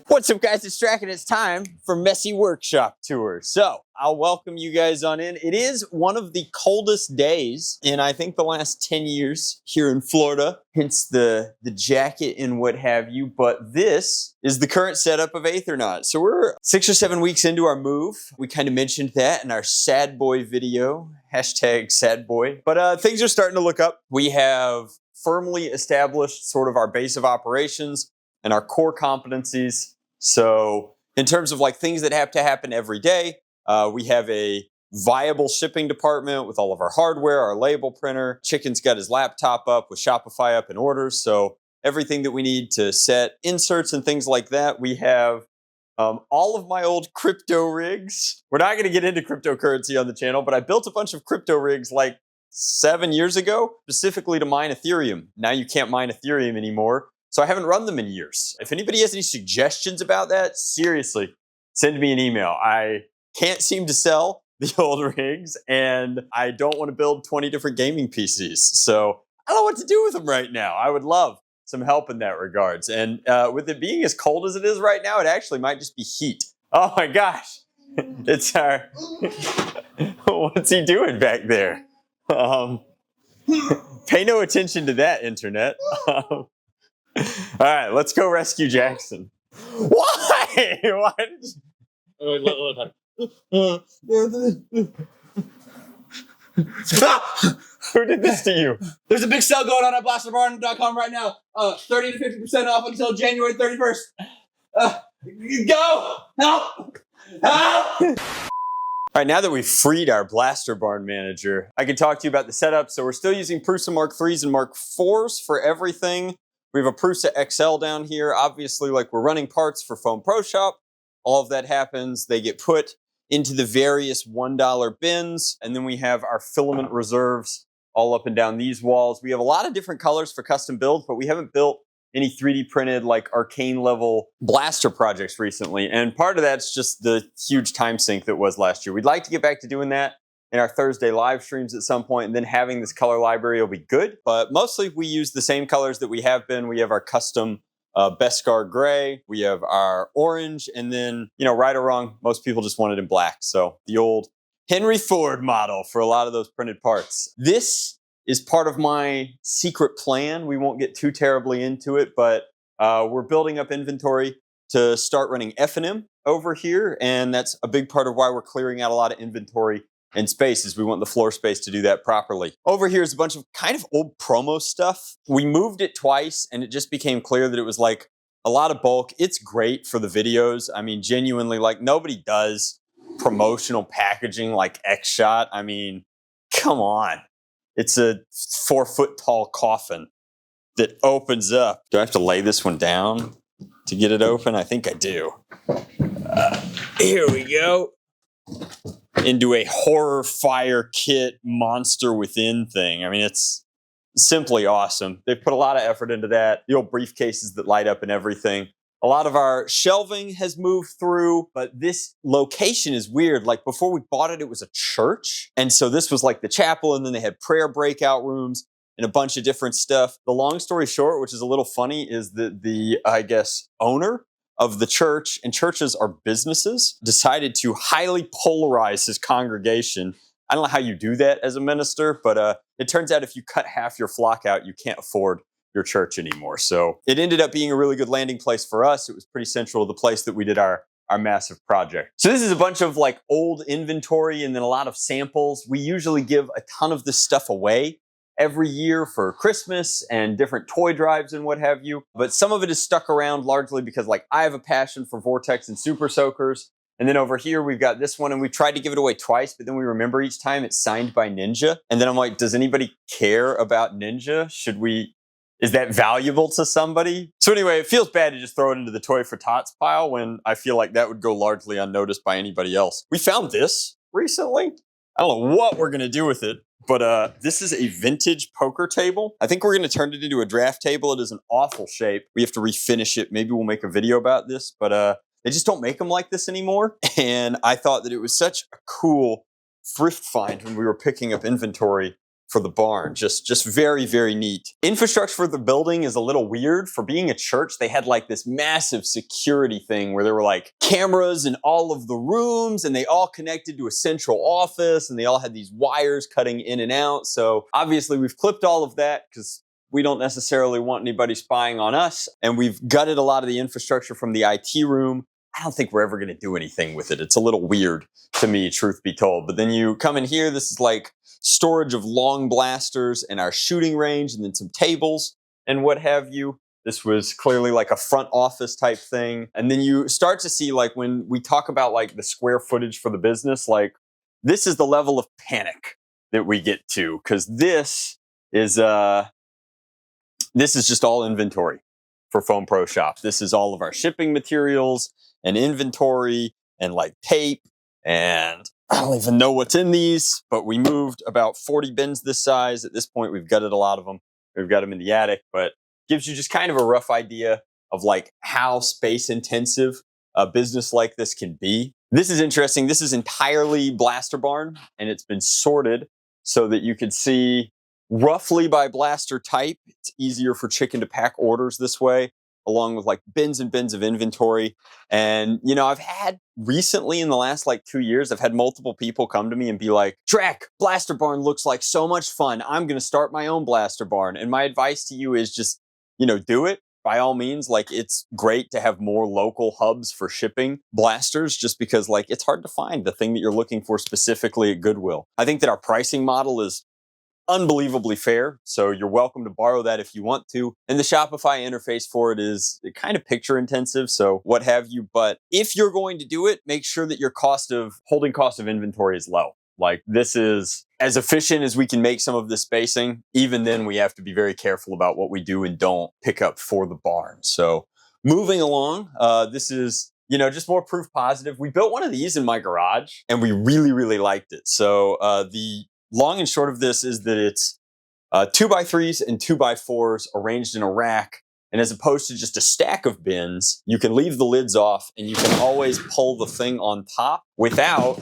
What's up, guys? It's Drac, and it's time for Messy Workshop Tour. So I'll welcome you guys on in. It is one of the coldest days in, I think, the last 10 years here in Florida, hence the jacket and what have you. But this is the current setup of Aethernaut. So we're 6 or 7 weeks into our move. We kind of mentioned that in our sad boy video, hashtag sad boy. But things are starting to look up. We have firmly established sort of our base of operations and our core competencies. So in terms of like things that have to happen every day, we have a viable shipping department with all of our hardware, our label printer. Chicken's got his laptop up with Shopify up in orders. So everything that we need to set inserts and things like that. We have all of my old crypto rigs. We're not going to get into cryptocurrency on the channel, but I built a bunch of crypto rigs like 7 years ago, specifically to mine Ethereum. Now you can't mine Ethereum anymore. So I haven't run them in years. If anybody has any suggestions about that, seriously, send me an email. I can't seem to sell the old rigs, and I don't want to build 20 different gaming PCs. So I don't know what to do with them right now. I would love some help in that regards. And with it being as cold as it is right now, it actually might just be heat. Oh my gosh. It's our... What's he doing back there? Pay no attention to that, internet. All right, let's go rescue Jackson. Why? Why did Who did this to you? There's a big sale going on at blasterbarn.com right now. 30 to 50% off until January 31st. Go! Help! Help! All right, now that we've freed our Blaster Barn manager, I can talk to you about the setup. So we're still using Prusa Mark IIIs and Mark IVs for everything. We have a Prusa XL down here. Obviously, like we're running parts for Foam Pro Shop. All of that happens. They get put into the various $1 bins. And then we have our filament reserves all up and down these walls. We have a lot of different colors for custom builds, but we haven't built any 3D printed like arcane level blaster projects recently. And part of that's just the huge time sink that was last year. We'd like to get back to doing that in our Thursday live streams at some point, and then having this color library will be good. But mostly we use the same colors that we have been. We have our custom Beskar gray, we have our orange, and then, you know, right or wrong, most people just want it in black. So the old Henry Ford model for a lot of those printed parts. This is part of my secret plan. We won't get too terribly into it, but we're building up inventory to start running F&M over here, and that's a big part of why we're clearing out a lot of inventory and space, is we want the floor space to do that properly. Over here is a bunch of kind of old promo stuff. We moved it twice and it just became clear that it was like a lot of bulk. It's great for the videos. I mean, genuinely, like nobody does promotional packaging like X-Shot. I mean, come on. It's a 4-foot tall coffin that opens up. Do I have to lay this one down to get it open? I think I do. Here we go. Into a horror fire kit monster within thing. I mean, it's simply awesome. They've put a lot of effort into that. The old briefcases that light up and everything. A lot of our shelving has moved through, but this location is weird. Like before we bought it, it was a church. And so this was like the chapel, and then they had prayer breakout rooms and a bunch of different stuff. The long story short, which is a little funny, is that the, I guess, owner of the church, and churches are businesses, decided to highly polarize his congregation. I don't know how you do that as a minister, but it turns out if you cut half your flock out, you can't afford your church anymore. So it ended up being a really good landing place for us. It was pretty central to the place that we did our massive project. So this is a bunch of like old inventory and then a lot of samples. We usually give a ton of this stuff away every year for Christmas and different toy drives and what have you. But some of it is stuck around largely because like I have a passion for Vortex and Super Soakers. And then over here, we've got this one, and we tried to give it away twice, but then we remember each time it's signed by Ninja. And then I'm like, does anybody care about Ninja? Is that valuable to somebody? So anyway, it feels bad to just throw it into the Toy for Tots pile when I feel like that would go largely unnoticed by anybody else. We found this recently. I don't know what we're gonna do with it, but this is a vintage poker table. I think we're gonna turn it into a draft table. It is an awful shape. We have to refinish it. Maybe we'll make a video about this, but they just don't make them like this anymore. And I thought that it was such a cool thrift find when we were picking up inventory for the barn. Just very, very neat. Infrastructure for the building is a little weird. For being a church, they had like this massive security thing where there were like cameras in all of the rooms and they all connected to a central office and they all had these wires cutting in and out. So obviously we've clipped all of that because we don't necessarily want anybody spying on us. And we've gutted a lot of the infrastructure from the IT room. I don't think we're ever going to do anything with it. It's a little weird to me, truth be told. But then you come in here, this is like storage of long blasters and our shooting range and then some tables and what have you. This was clearly like a front office type thing. And then you start to see like when we talk about like the square footage for the business, like this is the level of panic that we get to because this is just all inventory for Foam Pro Shop. This is all of our shipping materials and inventory and like tape, and I don't even know what's in these, but we moved about 40 bins this size. At this point, we've gutted a lot of them. We've got them in the attic, but gives you just kind of a rough idea of like how space intensive a business like this can be. This is interesting. This is entirely blaster barn, and it's been sorted so that you can see roughly by blaster type. It's easier for Chicken to pack orders this way, along with like bins and bins of inventory. And, you know, I've had recently in the last like 2 years, I've had multiple people come to me and be like, Drac, blaster barn looks like so much fun. I'm going to start my own blaster barn. And my advice to you is just, you know, do it. By all means, like it's great to have more local hubs for shipping blasters just because like it's hard to find the thing that you're looking for specifically at Goodwill. I think that our pricing model is unbelievably fair. So you're welcome to borrow that if you want to. And the Shopify interface for it is kind of picture intensive. So what have you, but if you're going to do it, make sure that your holding cost of inventory is low. Like this is as efficient as we can make some of the spacing. Even then we have to be very careful about what we do and don't pick up for the barn. So moving along, this is, you know, just more proof positive. We built one of these in my garage and we really, really liked it. So the long and short of this is that it's 2x3s and 2x4s arranged in a rack. And as opposed to just a stack of bins, you can leave the lids off and you can always pull the thing on top without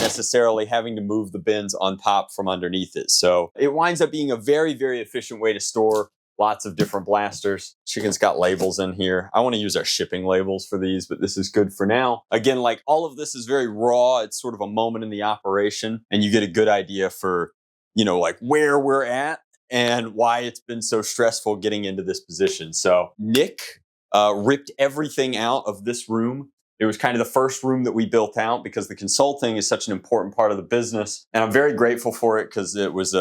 necessarily having to move the bins on top from underneath it. So it winds up being a very, very efficient way to store lots of different blasters. Chicken's got labels in here. I want to use our shipping labels for these, but this is good for now. Again, like all of this is very raw. It's sort of a moment in the operation and you get a good idea for, you know, like where we're at and why it's been so stressful getting into this position. So Nick ripped everything out of this room. It was kind of the first room that we built out because the consulting is such an important part of the business. And I'm very grateful for it because it was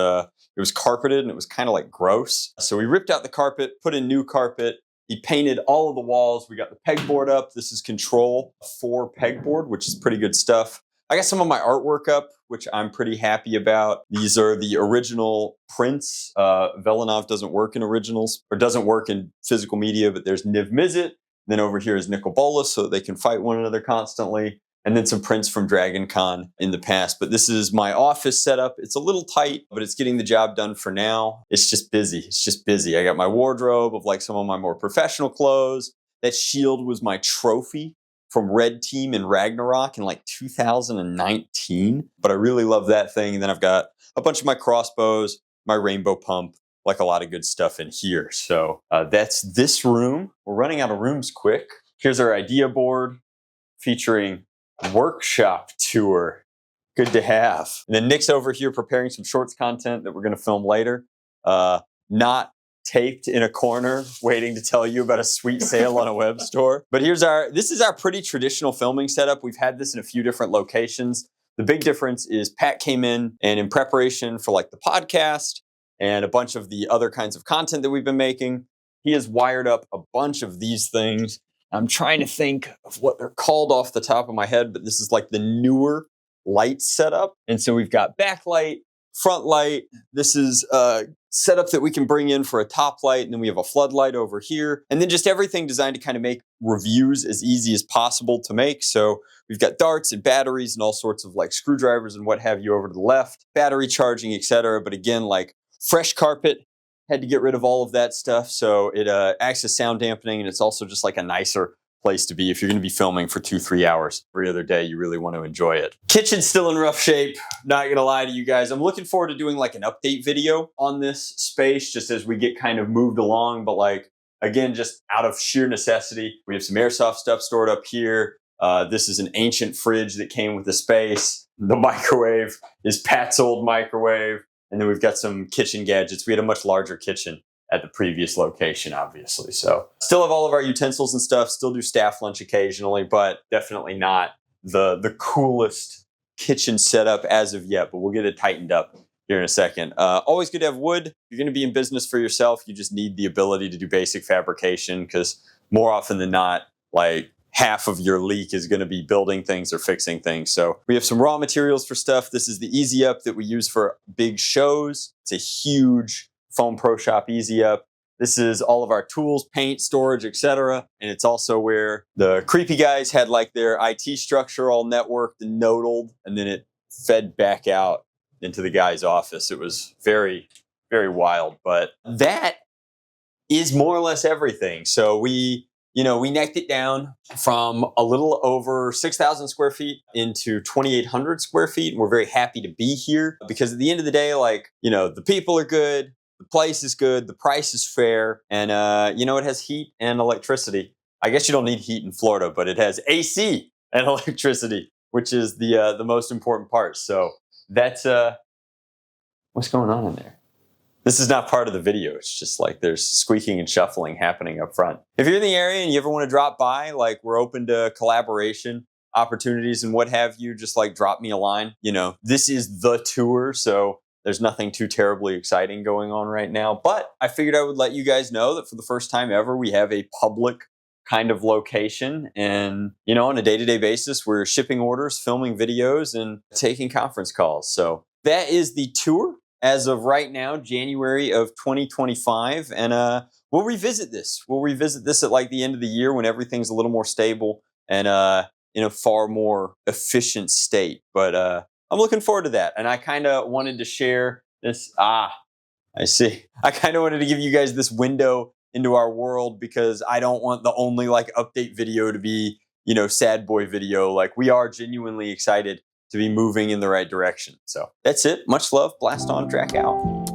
carpeted and it was kind of like gross. So we ripped out the carpet, put in new carpet. He painted all of the walls. We got the pegboard up. This is Control 4 pegboard, which is pretty good stuff. I got some of my artwork up, which I'm pretty happy about. These are the original prints. Velinov doesn't work in originals or doesn't work in physical media, but there's Niv Mizzet. Then over here is Nicol Bolas, so they can fight one another constantly. And then some prints from Dragon Con in the past. But this is my office setup. It's a little tight, but it's getting the job done for now. It's just busy. It's just busy. I got my wardrobe of like some of my more professional clothes. That shield was my trophy from Red Team in Ragnarok in like 2019. But I really love that thing. And then I've got a bunch of my crossbows, my rainbow pump, like a lot of good stuff in here. So that's this room. We're running out of rooms quick. Here's our idea board featuring workshop tour. Good to have. And then Nick's over here preparing some shorts content that we're going to film later. Not taped in a corner waiting to tell you about a sweet sale on a web store. But this is our pretty traditional filming setup. We've had this in a few different locations. The big difference is Pat came in and in preparation for like the podcast and a bunch of the other kinds of content that we've been making, he has wired up a bunch of these things. I'm trying to think of what they're called off the top of my head, but this is like the newer light setup. And so we've got backlight, front light. This is a setup that we can bring in for a top light. And then we have a floodlight over here. And then just everything designed to kind of make reviews as easy as possible to make. So we've got darts and batteries and all sorts of like screwdrivers and what have you over to the left, battery charging, etc. But again, like fresh carpet, had to get rid of all of that stuff. So it acts as sound dampening and it's also just like a nicer place to be if you're going to be filming for 2-3 hours every other day. You really want to enjoy it. Kitchen's still in rough shape, not going to lie to you guys. I'm looking forward to doing like an update video on this space just as we get kind of moved along, but like, again, just out of sheer necessity. We have some airsoft stuff stored up here. This is an ancient fridge that came with the space. The microwave is Pat's old microwave. And then we've got some kitchen gadgets. We had a much larger kitchen at the previous location, obviously. So still have all of our utensils and stuff, still do staff lunch occasionally, but definitely not the coolest kitchen setup as of yet, but we'll get it tightened up here in a second. Always good to have wood. If you're going to be in business for yourself, you just need the ability to do basic fabrication because more often than not, like half of your leak is going to be building things or fixing things. So we have some raw materials for stuff. This is the Easy Up that we use for big shows. It's a huge Foam Pro Shop Easy Up. This is all of our tools, paint, storage, etc. And it's also where the creepy guys had like their IT structure all networked and nodal, and then it fed back out into the guy's office. It was very, very wild. But that is more or less everything. So we necked it down from a little over 6,000 square feet into 2,800 square feet. And we're very happy to be here because at the end of the day, like, the people are good. The place is good, the price is fair, and it has heat and electricity. I guess you don't need heat in Florida, but it has AC and electricity, which is the most important part. So that's what's going on in there. This is not part of the video. It's just like there's squeaking and shuffling happening up front. If you're in the area and you ever want to drop by, like we're open to collaboration opportunities and what have you, just like drop me a line. This is the tour, so there's nothing too terribly exciting going on right now, but I figured I would let you guys know that for the first time ever, we have a public kind of location. And, on a day-to-day basis, we're shipping orders, filming videos, and taking conference calls. So that is the tour as of right now, January of 2025. And we'll revisit this. We'll revisit this at like the end of the year when everything's a little more stable and in a far more efficient state. But I'm looking forward to that. And I kind of wanted to share this. I see. I kind of wanted to give you guys this window into our world because I don't want the only like update video to be, sad boy video. Like we are genuinely excited to be moving in the right direction. So that's it. Much love. Blast on, Drac out.